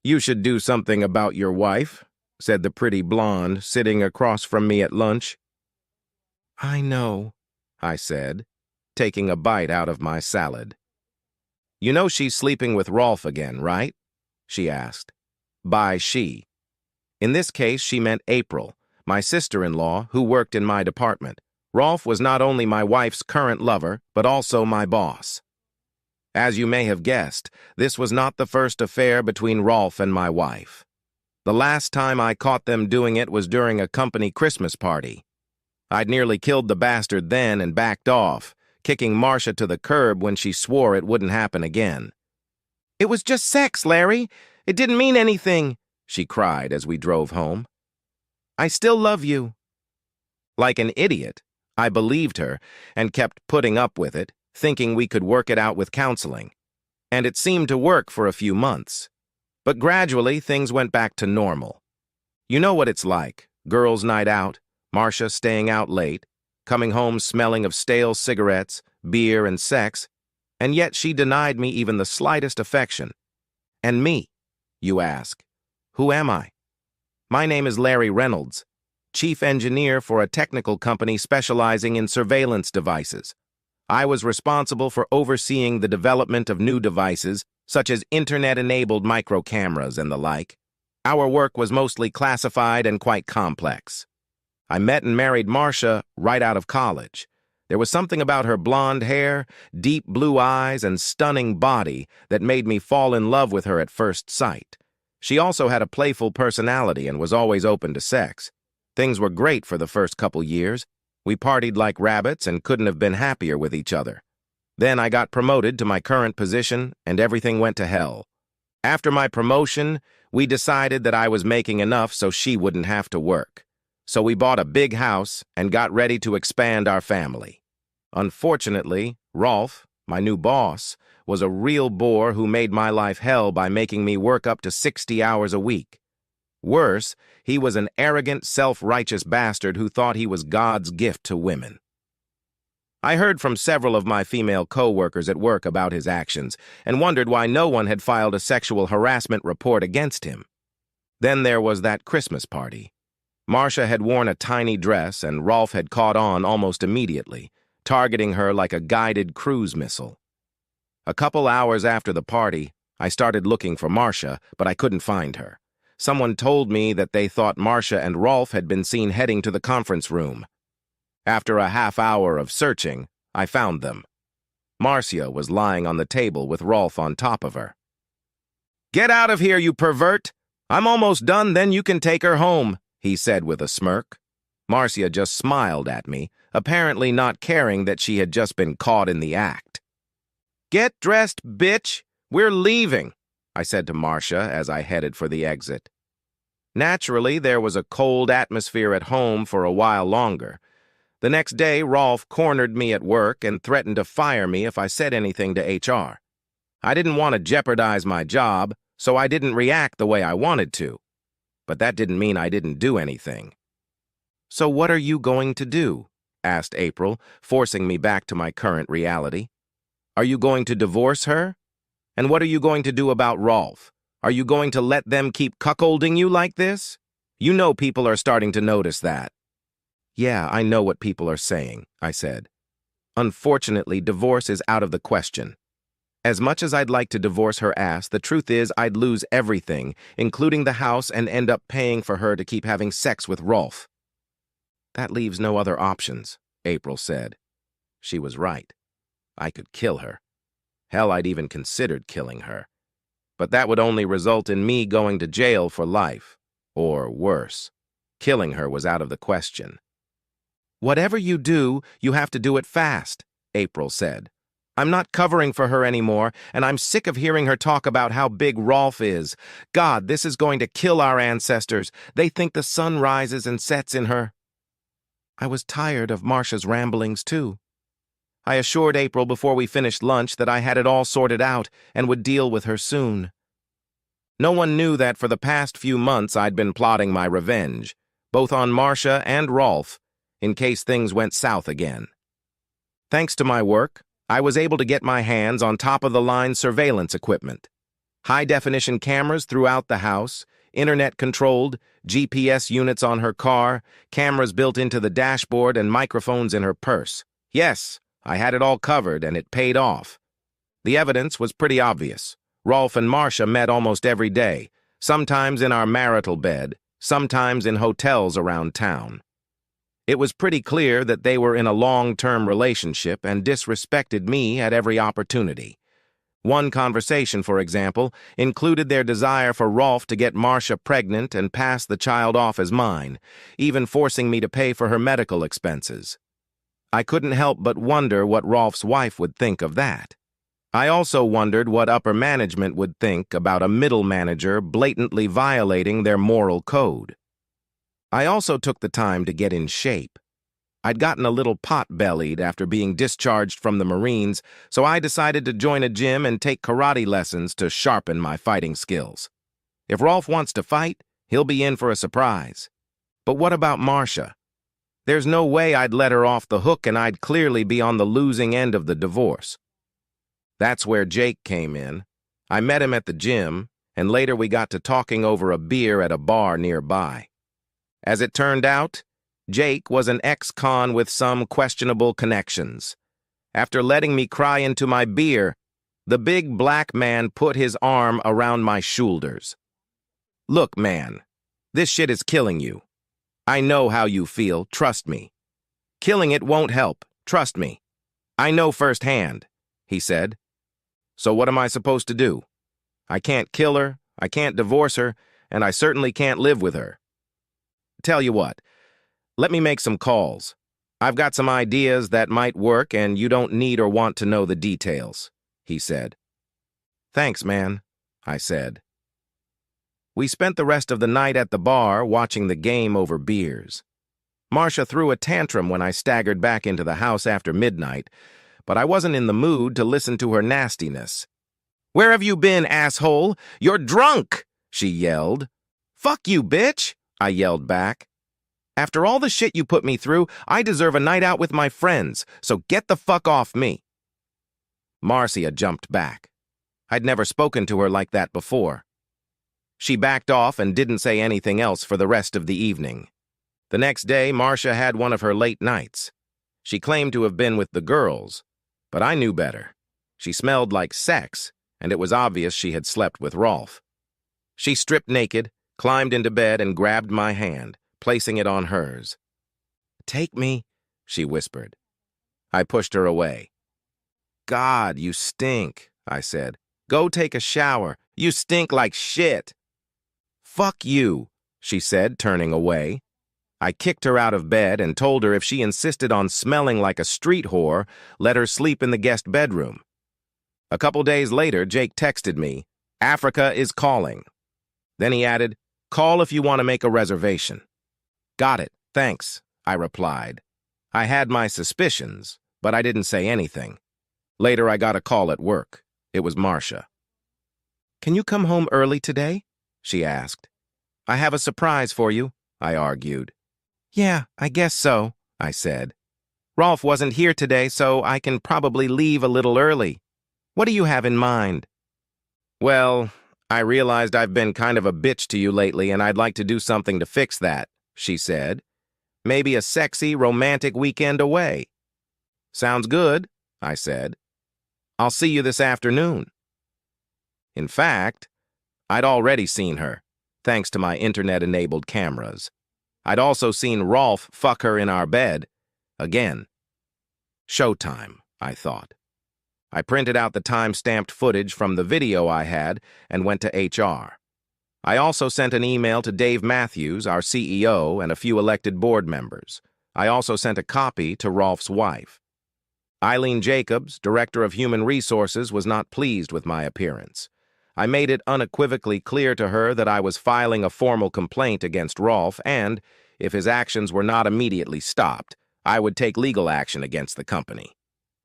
"You should do something about your wife," said the pretty blonde, sitting across from me at lunch. "I know," I said, taking a bite out of my salad. "You know she's sleeping with Rolf again, right?" she asked. By she. In this case, she meant April, my sister-in-law, who worked in my department. Rolf was not only my wife's current lover, but also my boss. As you may have guessed, this was not the first affair between Rolf and my wife. The last time I caught them doing it was during a company Christmas party. I'd nearly killed the bastard then and backed off, kicking Marcia to the curb when she swore it wouldn't happen again. "It was just sex, Larry. It didn't mean anything," she cried as we drove home. "I still love you." Like an idiot, I believed her and kept putting up with it, thinking we could work it out with counseling. And it seemed to work for a few months. But gradually, things went back to normal. You know what it's like: girls' night out, Marcia staying out late, coming home smelling of stale cigarettes, beer, and sex, and yet she denied me even the slightest affection. And me, you ask, who am I? My name is Larry Reynolds, chief engineer for a technical company specializing in surveillance devices. I was responsible for overseeing the development of new devices, such as internet-enabled microcameras and the like. Our work was mostly classified and quite complex. I met and married Marcia right out of college. There was something about her blonde hair, deep blue eyes, and stunning body that made me fall in love with her at first sight. She also had a playful personality and was always open to sex. Things were great for the first couple years. We partied like rabbits and couldn't have been happier with each other. Then I got promoted to my current position, and everything went to hell. After my promotion, we decided that I was making enough so she wouldn't have to work. So we bought a big house and got ready to expand our family. Unfortunately, Rolf, my new boss, was a real bore who made my life hell by making me work up to 60 hours a week. Worse, he was an arrogant, self-righteous bastard who thought he was God's gift to women. I heard from several of my female co-workers at work about his actions and wondered why no one had filed a sexual harassment report against him. Then there was that Christmas party. Marcia had worn a tiny dress and Rolf had caught on almost immediately, targeting her like a guided cruise missile. A couple hours after the party, I started looking for Marcia, but I couldn't find her. Someone told me that they thought Marcia and Rolf had been seen heading to the conference room. After a half hour of searching, I found them. Marcia was lying on the table with Rolf on top of her. "Get out of here, you pervert! I'm almost done, then you can take her home," he said with a smirk. Marcia just smiled at me, apparently not caring that she had just been caught in the act. "Get dressed, bitch! We're leaving," I said to Marcia as I headed for the exit. Naturally, there was a cold atmosphere at home for a while longer. The next day, Rolf cornered me at work and threatened to fire me if I said anything to HR. I didn't want to jeopardize my job, so I didn't react the way I wanted to. But that didn't mean I didn't do anything. "So what are you going to do?" asked April, forcing me back to my current reality. "Are you going to divorce her? And what are you going to do about Rolf? Are you going to let them keep cuckolding you like this? You know people are starting to notice that." "Yeah, I know what people are saying," I said. "Unfortunately, divorce is out of the question. As much as I'd like to divorce her ass, the truth is I'd lose everything, including the house, and end up paying for her to keep having sex with Rolf." "That leaves no other options," April said. She was right. I could kill her. Hell, I'd even considered killing her. But that would only result in me going to jail for life. Or worse. Killing her was out of the question. "Whatever you do, you have to do it fast," April said. "I'm not covering for her anymore, and I'm sick of hearing her talk about how big Rolf is. God, this is going to kill our ancestors. They think the sun rises and sets in her." I was tired of Marcia's ramblings, too. I assured April before we finished lunch that I had it all sorted out and would deal with her soon. No one knew that for the past few months I'd been plotting my revenge, both on Marcia and Rolf, in case things went south again. Thanks to my work, I was able to get my hands on top-of-the-line surveillance equipment. High-definition cameras throughout the house, internet-controlled, GPS units on her car, cameras built into the dashboard, and microphones in her purse. Yes, I had it all covered, and it paid off. The evidence was pretty obvious. Rolf and Marcia met almost every day, sometimes in our marital bed, sometimes in hotels around town. It was pretty clear that they were in a long-term relationship and disrespected me at every opportunity. One conversation, for example, included their desire for Rolf to get Marcia pregnant and pass the child off as mine, even forcing me to pay for her medical expenses. I couldn't help but wonder what Rolf's wife would think of that. I also wondered what upper management would think about a middle manager blatantly violating their moral code. I also took the time to get in shape. I'd gotten a little pot-bellied after being discharged from the Marines, so I decided to join a gym and take karate lessons to sharpen my fighting skills. If Rolf wants to fight, he'll be in for a surprise. But what about Marcia? There's no way I'd let her off the hook, and I'd clearly be on the losing end of the divorce. That's where Jake came in. I met him at the gym, and later we got to talking over a beer at a bar nearby. As it turned out, Jake was an ex-con with some questionable connections. After letting me cry into my beer, the big black man put his arm around my shoulders. "Look, man, this shit is killing you. I know how you feel, trust me. Killing it won't help, trust me. I know firsthand," he said. "So what am I supposed to do? I can't kill her, I can't divorce her, and I certainly can't live with her. Tell you what, let me make some calls. I've got some ideas that might work, and you don't need or want to know the details," he said. "Thanks, man," I said. We spent the rest of the night at the bar watching the game over beers. Marcia threw a tantrum when I staggered back into the house after midnight, but I wasn't in the mood to listen to her nastiness. "Where have you been, asshole? You're drunk!" she yelled. "Fuck you, bitch!" I yelled back. "After all the shit you put me through, I deserve a night out with my friends, so get the fuck off me." Marcia jumped back. I'd never spoken to her like that before. She backed off and didn't say anything else for the rest of the evening. The next day, Marcia had one of her late nights. She claimed to have been with the girls, but I knew better. She smelled like sex, and it was obvious she had slept with Rolf. She stripped naked, climbed into bed, and grabbed my hand, placing it on hers. "Take me," she whispered. I pushed her away. "God, you stink," I said. "Go take a shower. You stink like shit." "Fuck you," she said, turning away. I kicked her out of bed and told her if she insisted on smelling like a street whore, let her sleep in the guest bedroom. A couple days later, Jake texted me, "Africa is calling." Then he added, "Call if you want to make a reservation." "Got it, thanks," I replied. I had my suspicions, but I didn't say anything. Later, I got a call at work. It was Marcia. "Can you come home early today?" she asked. "I have a surprise for you," I argued. "Yeah, I guess so," I said. "Rolf wasn't here today, so I can probably leave a little early. What do you have in mind?" "Well, I realized I've been kind of a bitch to you lately, and I'd like to do something to fix that," she said. "Maybe a sexy, romantic weekend away." "Sounds good," I said. "I'll see you this afternoon." In fact, I'd already seen her, thanks to my internet-enabled cameras. I'd also seen Rolf fuck her in our bed. Again. Showtime, I thought. I printed out the time-stamped footage from the video I had and went to HR. I also sent an email to Dave Matthews, our CEO, and a few elected board members. I also sent a copy to Rolf's wife. Eileen Jacobs, Director of Human Resources, was not pleased with my appearance. I made it unequivocally clear to her that I was filing a formal complaint against Rolf and, if his actions were not immediately stopped, I would take legal action against the company.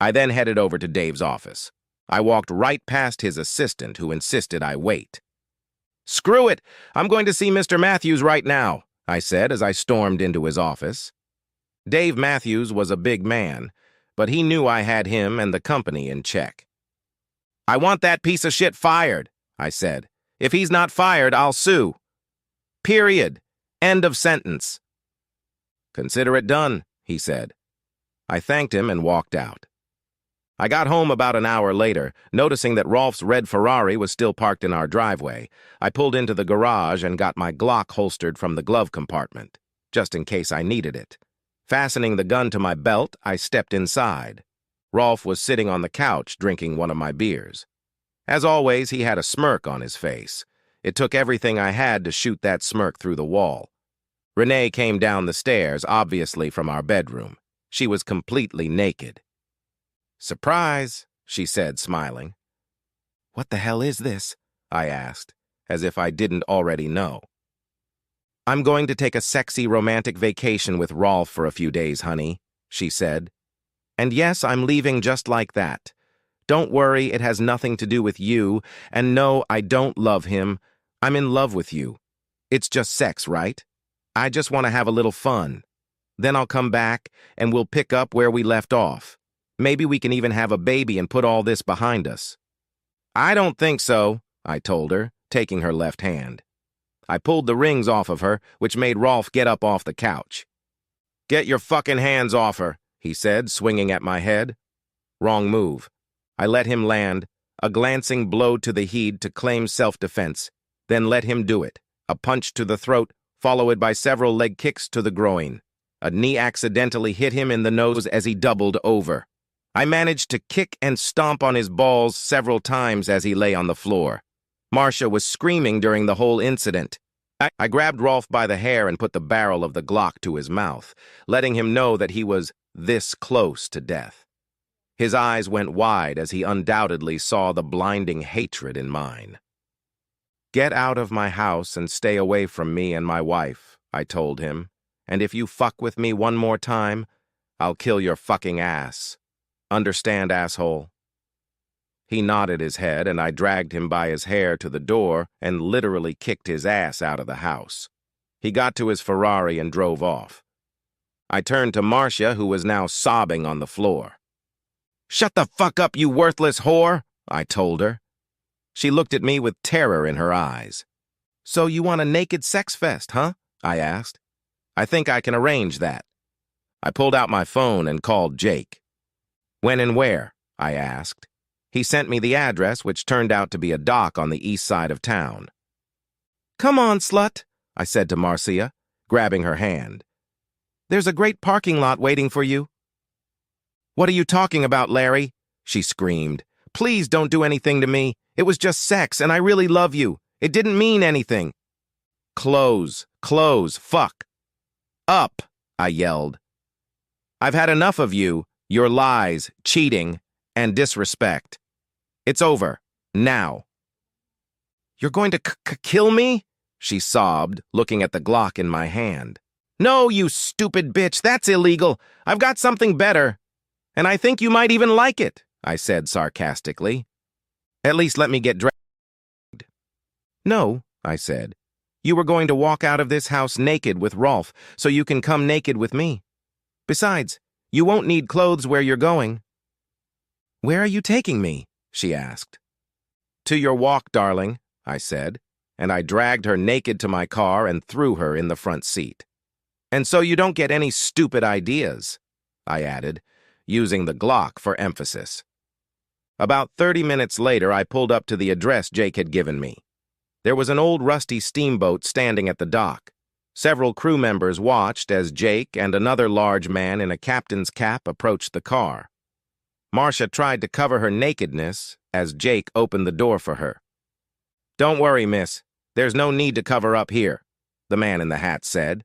I then headed over to Dave's office. I walked right past his assistant, who insisted I wait. "Screw it! I'm going to see Mr. Matthews right now," I said as I stormed into his office. Dave Matthews was a big man, but he knew I had him and the company in check. "I want that piece of shit fired," I said. If he's not fired, I'll sue. Period. End of sentence. Consider it done, he said. I thanked him and walked out. I got home about an hour later, noticing that Rolf's red Ferrari was still parked in our driveway. I pulled into the garage and got my Glock holstered from the glove compartment, just in case I needed it. Fastening the gun to my belt, I stepped inside. Rolf was sitting on the couch drinking one of my beers. As always, he had a smirk on his face. It took everything I had to shoot that smirk through the wall. Renee came down the stairs, obviously from our bedroom. She was completely naked. "Surprise," she said, smiling. "What the hell is this?" I asked, as if I didn't already know. "I'm going to take a sexy romantic vacation with Rolf for a few days, honey," she said. "And yes, I'm leaving just like that. Don't worry, it has nothing to do with you, and no, I don't love him. I'm in love with you. It's just sex, right? I just want to have a little fun. Then I'll come back, and we'll pick up where we left off. Maybe we can even have a baby and put all this behind us." "I don't think so," I told her, taking her left hand. I pulled the rings off of her, which made Rolf get up off the couch. "Get your fucking hands off her," he said, swinging at my head. Wrong move. I let him land, a glancing blow to the head to claim self-defense, then let him do it, a punch to the throat, followed by several leg kicks to the groin. A knee accidentally hit him in the nose as he doubled over. I managed to kick and stomp on his balls several times as he lay on the floor. Marcia was screaming during the whole incident. I grabbed Rolf by the hair and put the barrel of the Glock to his mouth, letting him know that he was this close to death. His eyes went wide as he undoubtedly saw the blinding hatred in mine. "Get out of my house and stay away from me and my wife," I told him, "and if you fuck with me one more time, I'll kill your fucking ass. Understand, asshole?" He nodded his head, and I dragged him by his hair to the door and literally kicked his ass out of the house. He got to his Ferrari and drove off. I turned to Marcia, who was now sobbing on the floor. "Shut the fuck up, you worthless whore," I told her. She looked at me with terror in her eyes. "So you want a naked sex fest, huh?" I asked. "I think I can arrange that." I pulled out my phone and called Jake. "When and where?" I asked. He sent me the address, which turned out to be a dock on the east side of town. "Come on, slut," I said to Marcia, grabbing her hand. "There's a great parking lot waiting for you." "What are you talking about, Larry?" she screamed. "Please don't do anything to me. It was just sex, and I really love you. It didn't mean anything." "Close, fuck. Up," I yelled. "I've had enough of you, your lies, cheating, and disrespect. It's over, now." "You're going to kill me?" she sobbed, looking at the Glock in my hand. "No, you stupid bitch, that's illegal. I've got something better. And I think you might even like it," I said sarcastically. "At least let me get dragged." "No," I said. "You were going to walk out of this house naked with Rolf, so you can come naked with me. Besides, you won't need clothes where you're going." "Where are you taking me?" she asked. "To your walk, darling," I said, and I dragged her naked to my car and threw her in the front seat. "And so you don't get any stupid ideas," I added, using the Glock for emphasis. About 30 minutes later, I pulled up to the address Jake had given me. There was an old rusty steamboat standing at the dock. Several crew members watched as Jake and another large man in a captain's cap approached the car. Marcia tried to cover her nakedness as Jake opened the door for her. "Don't worry, miss. There's no need to cover up here," the man in the hat said.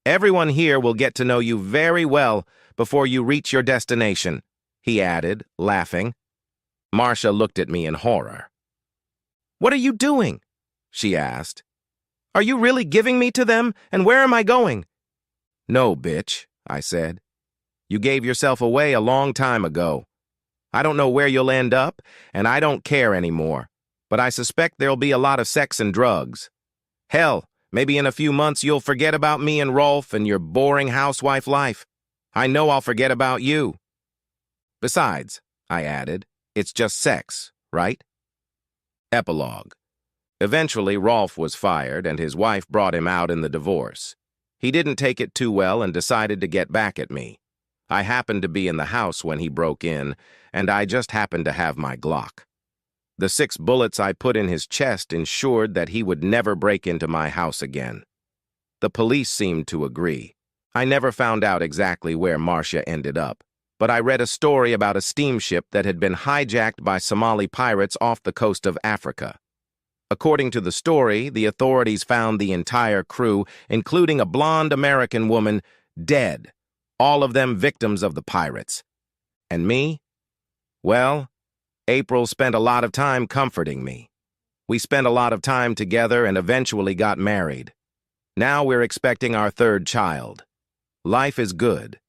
"Everyone here will get to know you very well before you reach your destination," he added, laughing. Marcia looked at me in horror. "What are you doing?" she asked. "Are you really giving me to them, and where am I going?" "No, bitch," I said. "You gave yourself away a long time ago. I don't know where you'll end up, and I don't care anymore, but I suspect there'll be a lot of sex and drugs. Hell, maybe in a few months you'll forget about me and Rolf and your boring housewife life. I know I'll forget about you. Besides," I added, "it's just sex, right?" Epilogue. Eventually, Rolf was fired, and his wife brought him out in the divorce. He didn't take it too well and decided to get back at me. I happened to be in the house when he broke in, and I just happened to have my Glock. The 6 bullets I put in his chest ensured that he would never break into my house again. The police seemed to agree. I never found out exactly where Marcia ended up, but I read a story about a steamship that had been hijacked by Somali pirates off the coast of Africa. According to the story, the authorities found the entire crew, including a blonde American woman, dead, all of them victims of the pirates. And me? Well, April spent a lot of time comforting me. We spent a lot of time together and eventually got married. Now we're expecting our 3rd child. Life is good.